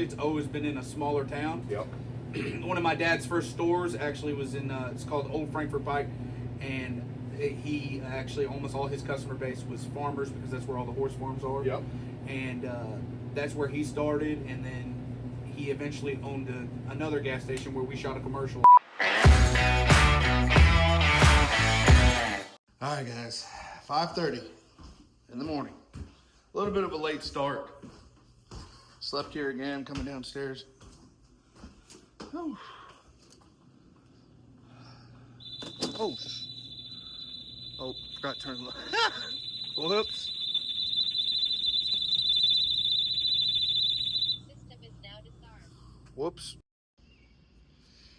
actually. It's always been in a smaller town. Yep. One of my dad's first stores actually was in, it's called Old Frankfurt Pike, and he actually, almost all his customer base was farmers because that's where all the horse farms are. Yep. And that's where he started, and then he eventually owned another gas station where we shot a commercial. All right, guys, 5:30 in the morning. A little bit of a late start. Slept here again, coming downstairs. Oh. Oh. Oh, forgot to turn the light. Whoops. System is now disarmed. Whoops.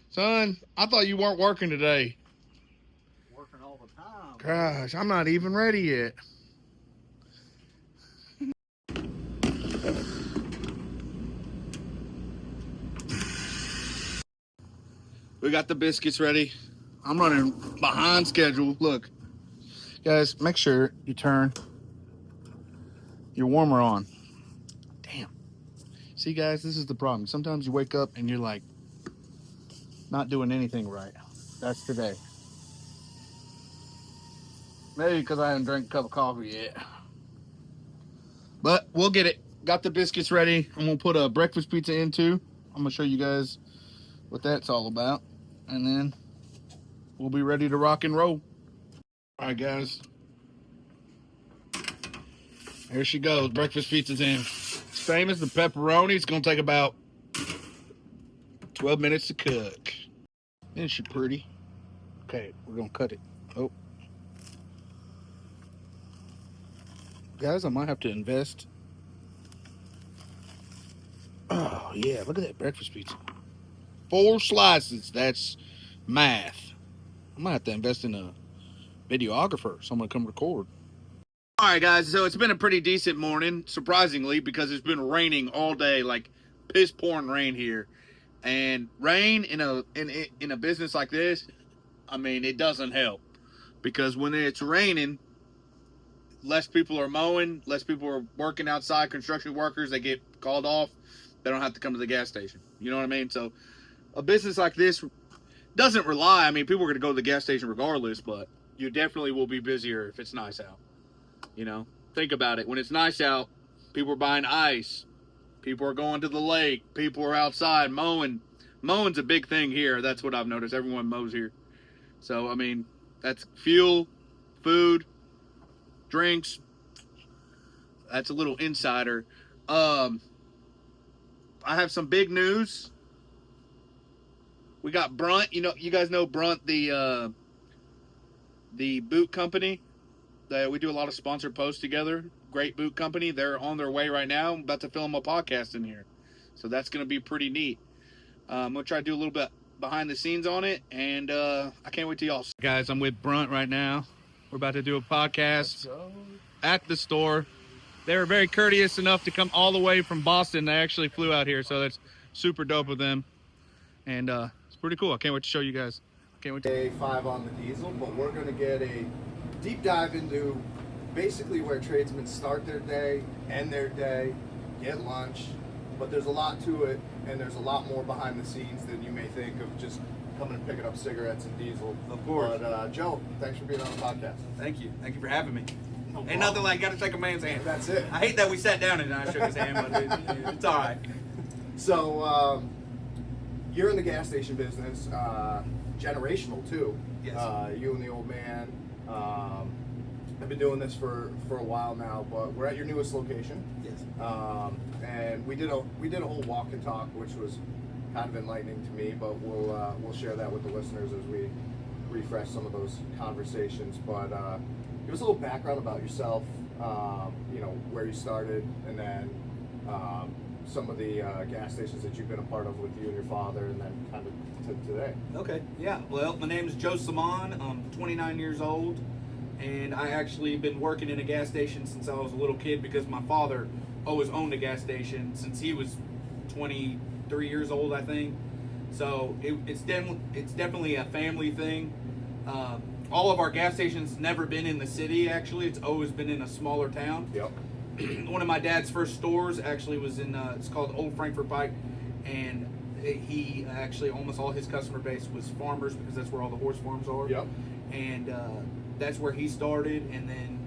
Son, I thought you weren't working today. Working all the time. Gosh, I'm not even ready yet. We got the biscuits ready. I'm running behind schedule. Look, guys, make sure you turn your warmer on. Damn. See, guys, this is the problem. Sometimes you wake up and you're like, not doing anything right. That's today. Maybe because I haven't drank a cup of coffee yet. But we'll get it. Got the biscuits ready. I'm going to put a breakfast pizza in too. I'm going to show you guys what that's all about. And then we'll be ready to rock and roll. All right, guys. Here she goes. Breakfast pizza's in. Same as the pepperoni. It's going to take about 12 minutes to cook. Isn't she pretty? Okay, we're going to cut it. Oh. Guys, I might have to invest. Oh, yeah. Look at that breakfast pizza. 4 slices. That's math. I might have to invest in a videographer. Someone to come record. All right, guys. So it's been a pretty decent morning, surprisingly, because it's been raining all day, like piss pouring rain here. And rain in a business like this, I mean, it doesn't help, because when it's raining, less people are mowing, less people are working outside. Construction workers, they get called off. They don't have to come to the gas station. You know what I mean? So a business like this doesn't rely. I mean, people are going to go to the gas station regardless, but you definitely will be busier if it's nice out. You know, think about it. When it's nice out, people are buying ice. People are going to the lake. People are outside mowing. Mowing's a big thing here. That's what I've noticed. Everyone mows here. So, I mean, that's fuel, food, drinks. That's a little insider. I have some big news. We got Brunt. You know, you guys know Brunt, the boot company. We do a lot of sponsored posts together. Great boot company. They're on their way right now. I'm about to film a podcast in here. So that's going to be pretty neat. I'm going to try to do a little bit behind the scenes on it. And I can't wait till y'all. Guys, I'm with Brunt right now. We're about to do a podcast at the store. They were very courteous enough to come all the way from Boston. They actually flew out here. So that's super dope of them. And it's pretty cool. I can't wait to show you guys. Can't wait to... Day 5 on the diesel, but we're going to get a deep dive into basically where tradesmen start their day, end their day, get lunch. But there's a lot to it, and there's a lot more behind the scenes than you may think of just coming and picking up cigarettes and diesel. Of course. But Joe, thanks for being on the podcast. Thank you. Thank you for having me. No Ain't problem. nothing like got to shake a man's hand. That's it. I hate that we sat down and I shook his hand, but it's all right. So, you're in the gas station business, generational too. Yes. You and the old man. I've been doing this for a while now, but we're at your newest location. Yes. And we did a whole walk and talk, which was kind of enlightening to me. But we'll share that with the listeners as we refresh some of those conversations. But give us a little background about yourself. You know, where you started, and then some of the gas stations that you've been a part of with you and your father, and then kind of to today. Okay. Yeah. Well, my name is Joe Saman. I'm 29 years old, and I actually been working in a gas station since I was a little kid because my father always owned a gas station since he was 23 years old, I think. So it's definitely a family thing. All of our gas stations never been in the city. Actually, it's always been in a smaller town. Yep. one of my dad's first stores actually was in, it's called Old Frankfurt Pike, and he actually, almost all his customer base was farmers, because that's where all the horse farms are. Yep. And that's where he started, and then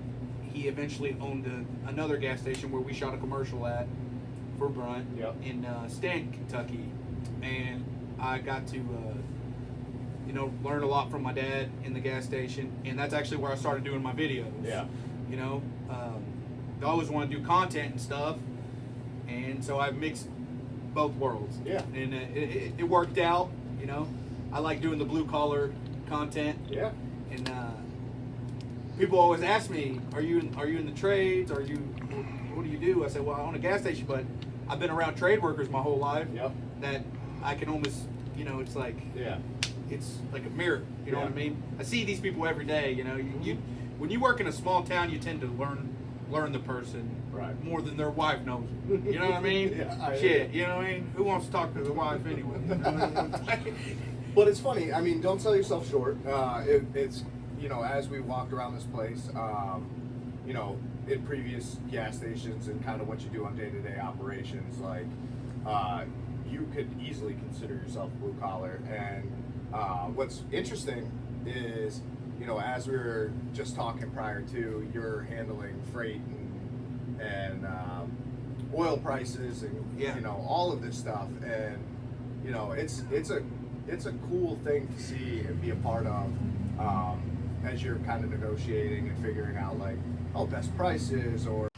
he eventually owned another gas station where we shot a commercial at for Brunt. Yep. In Stanton, Kentucky, and I got to learn a lot from my dad in the gas station, and that's actually where I started doing my videos. Yeah. I always want to do content and stuff, and so I mixed both worlds. Yeah. And it worked out. I like doing the blue collar content. Yeah. And people always ask me, "Are you in the trades? What do you do?" I said, "Well, I own a gas station, but I've been around trade workers my whole life. Yep. That I can almost, it's like, Yeah. it's like a mirror. You know Yeah. what I mean? I see these people every day. You when you work in a small town, you tend to learn the person Right. more than their wife knows. You know what I mean? Yeah, Shit. You know what I mean? Who wants to talk to the wife anyway? You know what I mean? But it's funny. I mean, don't sell yourself short. It's as we walked around this place, in previous gas stations and kind of what you do on day-to-day operations, like you could easily consider yourself blue collar. And what's interesting is, as we were just talking prior to, you're handling freight and oil prices and all of this stuff, and it's a cool thing to see and be a part of, as you're kind of negotiating and figuring out best prices or.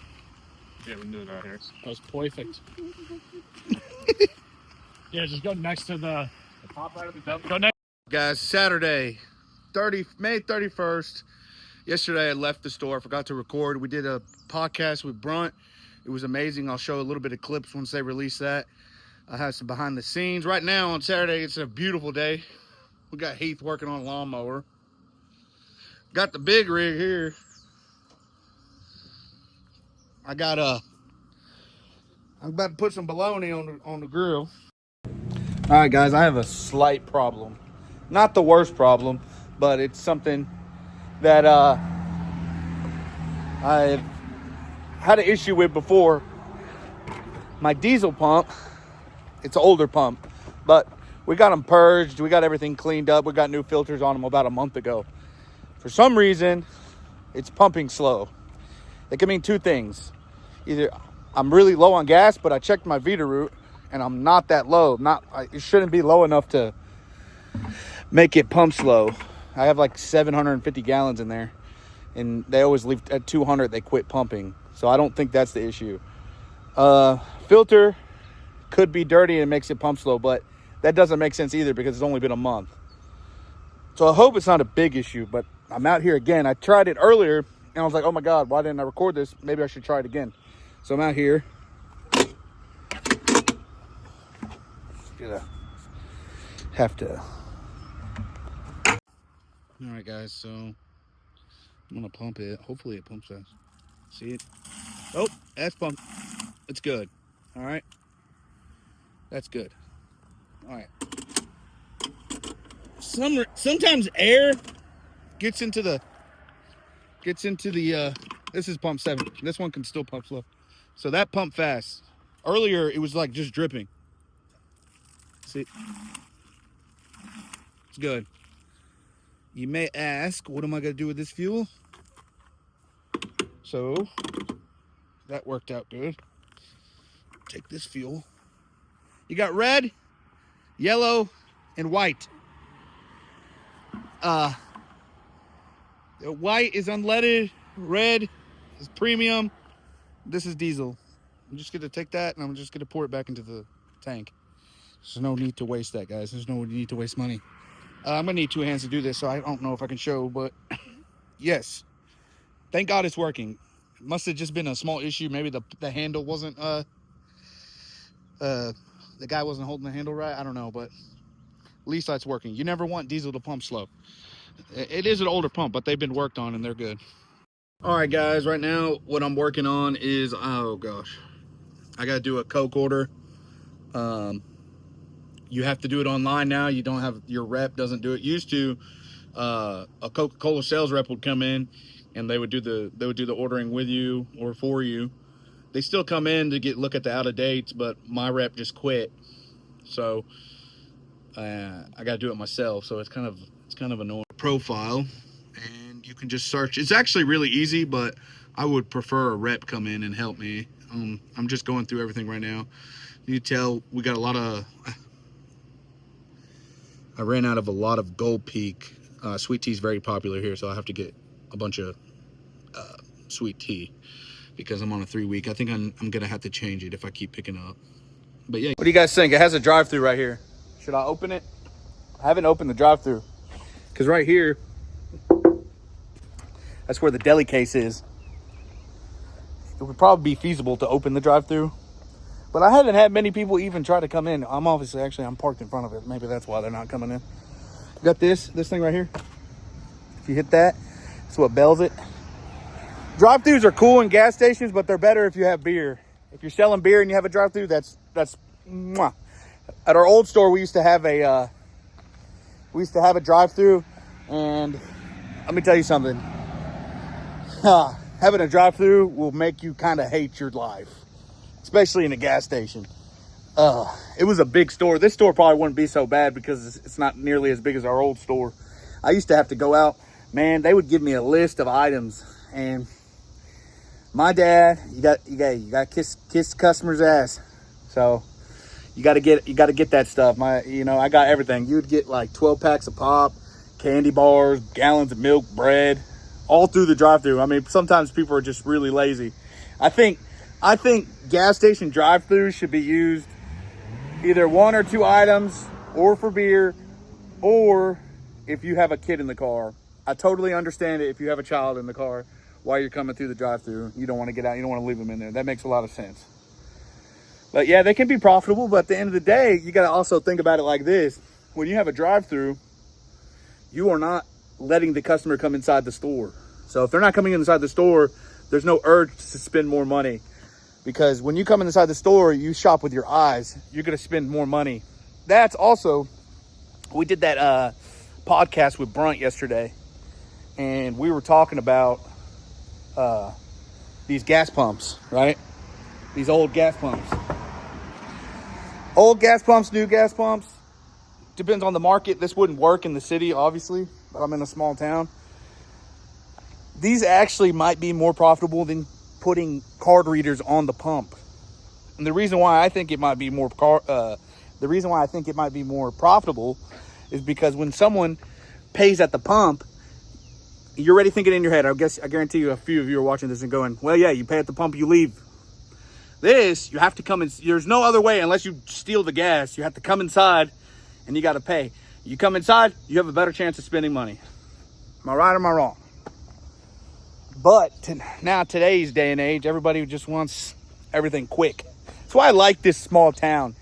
Yeah, we can do it out here. That was perfect. Yeah, just go next to the pop right at the dump. Go next. Guys, Saturday, May 31st. Yesterday I left the store, forgot to record. We did a podcast with Brunt. It was amazing. I'll show a little bit of clips once they release that. I have some behind the scenes. Right now on Saturday, it's a beautiful day. We got Heath working on a lawnmower. Got the big rig here. I'm about to put some bologna on the grill. All right, guys, I have a slight problem. Not the worst problem, but it's something that I've had an issue with before. My diesel pump, it's an older pump, but we got them purged. We got everything cleaned up. We got new filters on them about a month ago. For some reason, it's pumping slow. It can mean two things. Either I'm really low on gas, but I checked my Vita route and I'm not that low. It shouldn't be low enough to make it pump slow. I have like 750 gallons in there, and they always leave at 200. They quit pumping, so I don't think that's the issue. Filter could be dirty and it makes it pump slow, but that doesn't make sense either because it's only been a month. So I hope it's not a big issue, but I'm out here again. I tried it earlier and I was like, oh my God, why didn't I record this? Maybe I should try it again. So I'm out here. All right, guys, so I'm gonna pump it. Hopefully it pumps fast. See it? Oh, that's pumped. It's good. All right. That's good. All right. Sometimes air gets into the this is pump 7. This one can still pump slow. So that pumped fast. Earlier it was like just dripping. See? It's good. You may ask, what am I going to do with this fuel? So that worked out good. Take this fuel. You got red, yellow, and white. The white is unleaded, red is premium. This is diesel. I'm just going to take that and I'm just going to pour it back into the tank. There's no need to waste that, guys. There's no need to waste money. I'm going to need 2 hands to do this, so I don't know if I can show, but yes. Thank God it's working. It must have just been a small issue. Maybe the handle wasn't, the guy wasn't holding the handle right. I don't know, but at least that's working. You never want diesel to pump slow. It is an older pump, but they've been worked on and they're good. All right, guys, right now what I'm working on is, oh gosh, I got to do a Coke order. You have to do it online now. You don't have, your rep doesn't do it. Used to, a Coca-Cola sales rep would come in and they would do the ordering with you or for you. they still come in to look at the out of dates, but my rep just quit, so I got to do it myself. So it's kind of annoying. Profile, and you can just search. It's actually really easy, but I would prefer a rep come in and help me. I'm just going through everything right now. You can tell we got a lot of. I ran out of a lot of Gold Peak. Sweet tea is very popular here, so I have to get a bunch of sweet tea because I'm on a 3-week. I think I'm gonna have to change it if I keep picking up. But yeah. What do you guys think? It has a drive-thru right here. Should I open it? I haven't opened the drive-thru because right here, that's where the deli case is. It would probably be feasible to open the drive-thru, but I haven't had many people even try to come in. I'm parked in front of it. Maybe that's why they're not coming in. You got this thing right here. If you hit that, that's what bells it. Drive-thrus are cool in gas stations, but they're better if you have beer. If you're selling beer and you have a drive-thru, that's mwah. At our old store, we used to have a drive-thru, and let me tell you something. Having a drive-thru will make you kind of hate your life, especially in a gas station. It was a big store. This store probably wouldn't be so bad because it's not nearly as big as our old store. I used to have to go out. Man, they would give me a list of items, and my dad, you got to kiss the customer's ass. So you got to get that stuff. I got everything. You would get like 12 packs of pop, candy bars, gallons of milk, bread, all through the drive-thru. I mean, sometimes people are just really lazy. I think gas station drive-thrus should be used either 1 or 2 items, or for beer, or if you have a kid in the car. I totally understand it if you have a child in the car while you're coming through the drive-thru. You don't want to get out. You don't want to leave them in there. That makes a lot of sense. But yeah, they can be profitable, but at the end of the day, you got to also think about it like this. When you have a drive-thru, you are not letting the customer come inside the store. So if they're not coming inside the store, there's no urge to spend more money. Because when you come inside the store, you shop with your eyes. You're going to spend more money. That's also, we did that podcast with Brunt yesterday, and we were talking about these gas pumps, right? These old gas pumps. Old gas pumps, new gas pumps. Depends on the market. This wouldn't work in the city, obviously, but I'm in a small town. These actually might be more profitable than putting card readers on the pump. And the reason why I think it might be more profitable is because when someone pays at the pump, you're already thinking in your head. I guarantee you a few of you are watching this and going, well, yeah, you pay at the pump, you leave. This, you have to come in. There's no other way unless you steal the gas. You have to come inside and you got to pay. You come inside, you have a better chance of spending money. Am I right or am I wrong? But now, today's day and age, everybody just wants everything quick. That's why I like this small town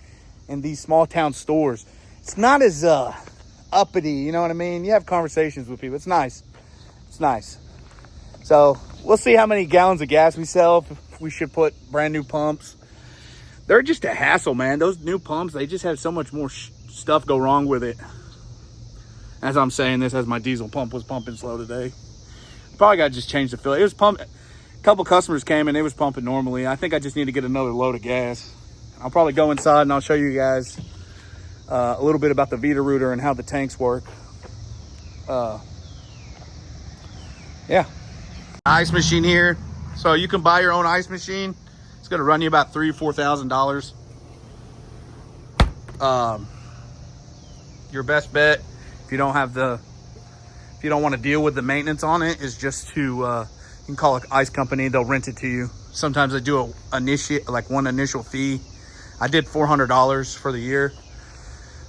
and these small town stores. It's not as uppity, you know what I mean? You have conversations with people. It's nice. It's nice. So we'll see how many gallons of gas we sell. If we should put brand new pumps. They're just a hassle, man. Those new pumps, they just have so much more stuff go wrong with it. As I'm saying this, as my diesel pump was pumping slow today. Probably got to just change the filter. It was pumping. A couple customers came and it was pumping normally. I think I just need to get another load of gas. I'll probably go inside and I'll show you guys a little bit about the Vita-Rooter and how the tanks work. Yeah. Ice machine here. So you can buy your own ice machine. It's going to run you about $3,000 or $4,000. Your best bet, if you don't want to deal with the maintenance on it, is just to you can call an ice company. They'll rent it to you. Sometimes they do one initial fee. I did $400 for the year,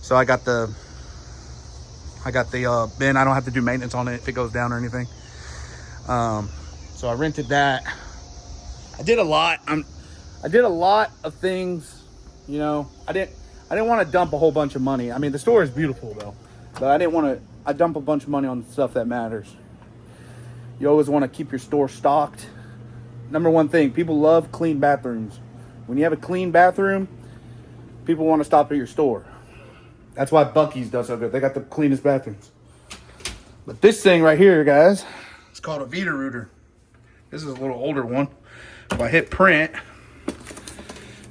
so I got the bin. I don't have to do maintenance on it if it goes down or anything. So I rented that. I did a lot of things. You know, I didn't want to dump a whole bunch of money. I mean, the store is beautiful though, but I didn't want to. I dump a bunch of money on stuff that matters. You always want to keep your store stocked. Number one thing, people love clean bathrooms. When you have a clean bathroom, people want to stop at your store. That's why Buc-ee's does so good. They got the cleanest bathrooms. But this thing right here, guys, it's called a Vita-Rooter. This is a little older one. If I hit print,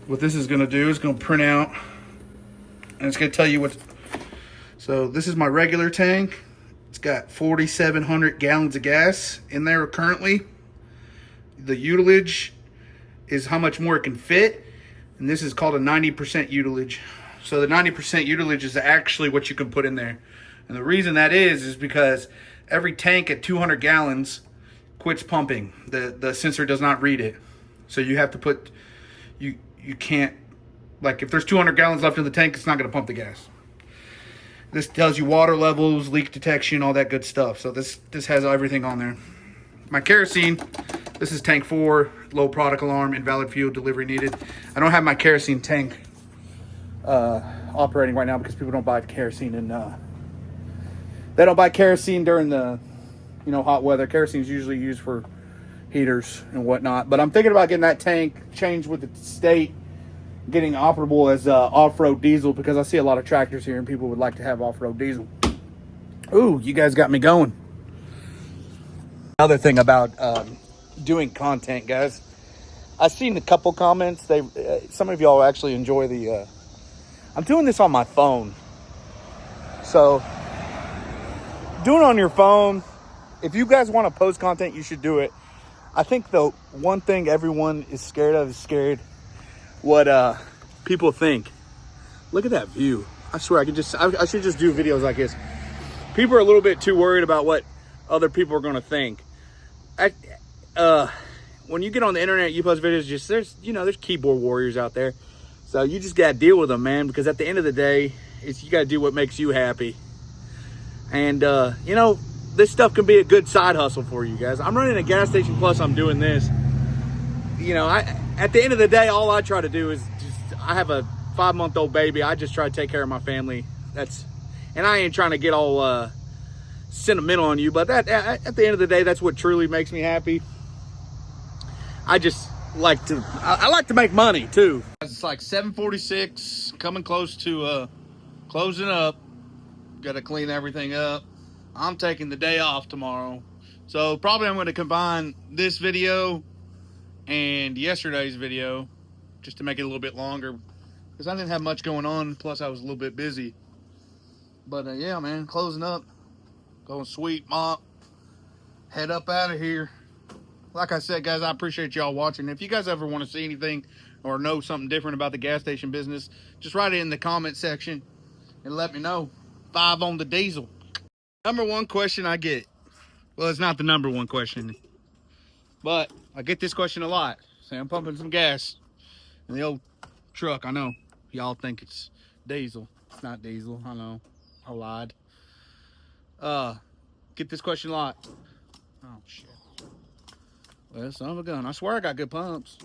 what this is going to do is going to print out, and it's going to tell you what. So this is my regular tank. It's got 4,700 gallons of gas in there currently. The utilage is how much more it can fit, and this is called a 90% utilage. So the 90% utilage is actually what you can put in there. And the reason that is because every tank at 200 gallons quits pumping. The sensor does not read it. So you have to put, you can't, like if there's 200 gallons left in the tank, it's not going to pump the gas. This tells you water levels, leak detection, all that good stuff. So this has everything on there. My kerosene, this is tank 4, low product alarm, invalid fuel delivery needed. I don't have my kerosene tank operating right now because people don't buy kerosene and they don't buy kerosene during the hot weather. Kerosene is usually used for heaters and whatnot. But I'm thinking about getting that tank changed with the state, getting operable as off-road diesel because I see a lot of tractors here and people would like to have off-road diesel. Ooh, you guys got me going. Another thing about doing content, guys, I've seen a couple comments. Some of y'all actually enjoy the. I'm doing this on my phone, so doing it on your phone. If you guys want to post content, you should do it. I think the one thing everyone is scared of is what people think. Look at that view. I swear I should just do videos like this. People are a little bit too worried about what other people are going to think. When you get on the internet, you post videos, there's keyboard warriors out there. So you just got to deal with them, man, because at the end of the day, you got to do what makes you happy. And, this stuff can be a good side hustle for you guys. I'm running a gas station, plus I'm doing this. At the end of the day, all I try to do is I have a 5-month-old baby. I just try to take care of my family. And I ain't trying to get all sentimental on you, but at the end of the day, that's what truly makes me happy. I just like to make money too. It's like 7:46, coming close to closing up. Got to clean everything up. I'm taking the day off tomorrow, so probably I'm going to combine this video and yesterday's video just to make it a little bit longer because I didn't have much going on, plus I was a little bit busy. But yeah, man, closing up, going sweet mop, head up out of here. Like I said, guys, I appreciate y'all watching. If you guys ever want to see anything or know something different about the gas station business, just write it in the comment section and let me know. 5 on the diesel. Number one question I get, well, it's not the number one question, but I get this question a lot. Say I'm pumping some gas in the old truck. I know y'all think it's diesel. It's not diesel. I know. I lied. Get this question a lot. Oh shit. Well, son of a gun. I swear I got good pumps.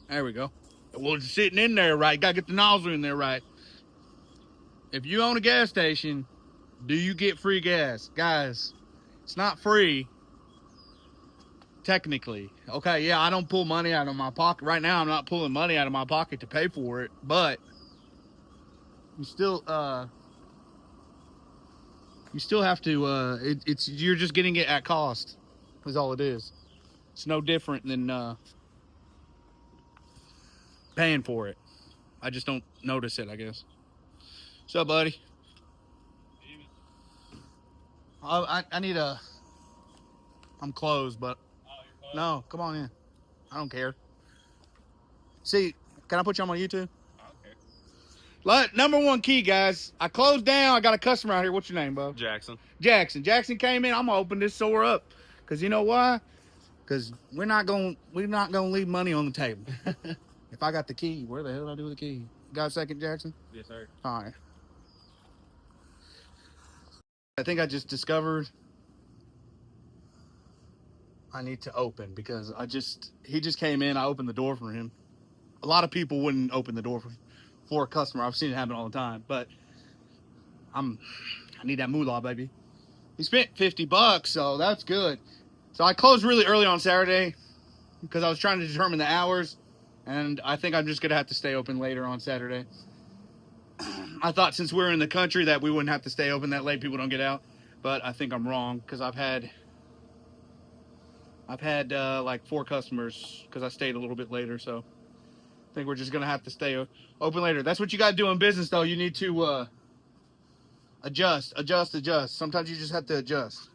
There we go. Well, it's sitting in there right. You gotta get the nozzle in there right. If you own a gas station, do you get free gas? Guys, it's not free. Technically. Okay, yeah, I don't pull money out of my pocket. Right now, I'm not pulling money out of my pocket to pay for it, but you still have to, you're just getting it at cost, is all it is. It's no different than paying for it. I just don't notice it, I guess. What's up, buddy? I need I'm closed, but no, come on in. I don't care. See, can I put you on my YouTube? Number one key, guys. I closed down. I got a customer out here. What's your name, bub? Jackson. Jackson came in. I'm gonna open this store up, cause you know why? Cause we're not gonna leave money on the table. If I got the key, where the hell did I do with the key? Got a second, Jackson? Yes, sir. All right. I think I just discovered I need to open because he just came in. I opened the door for him. A lot of people wouldn't open the door for a customer. I've seen it happen all the time, but I need that moolah, baby. He spent $50, so that's good. So I closed really early on Saturday because I was trying to determine the hours, and I think I'm just gonna have to stay open later on Saturday. I thought since we're in the country that we wouldn't have to stay open that late, people don't get out, but I think I'm wrong because I've had I've had like 4 customers because I stayed a little bit later, so I think we're just gonna have to stay open later. That's what you got to do in business, though. You need to adjust. Sometimes you just have to adjust.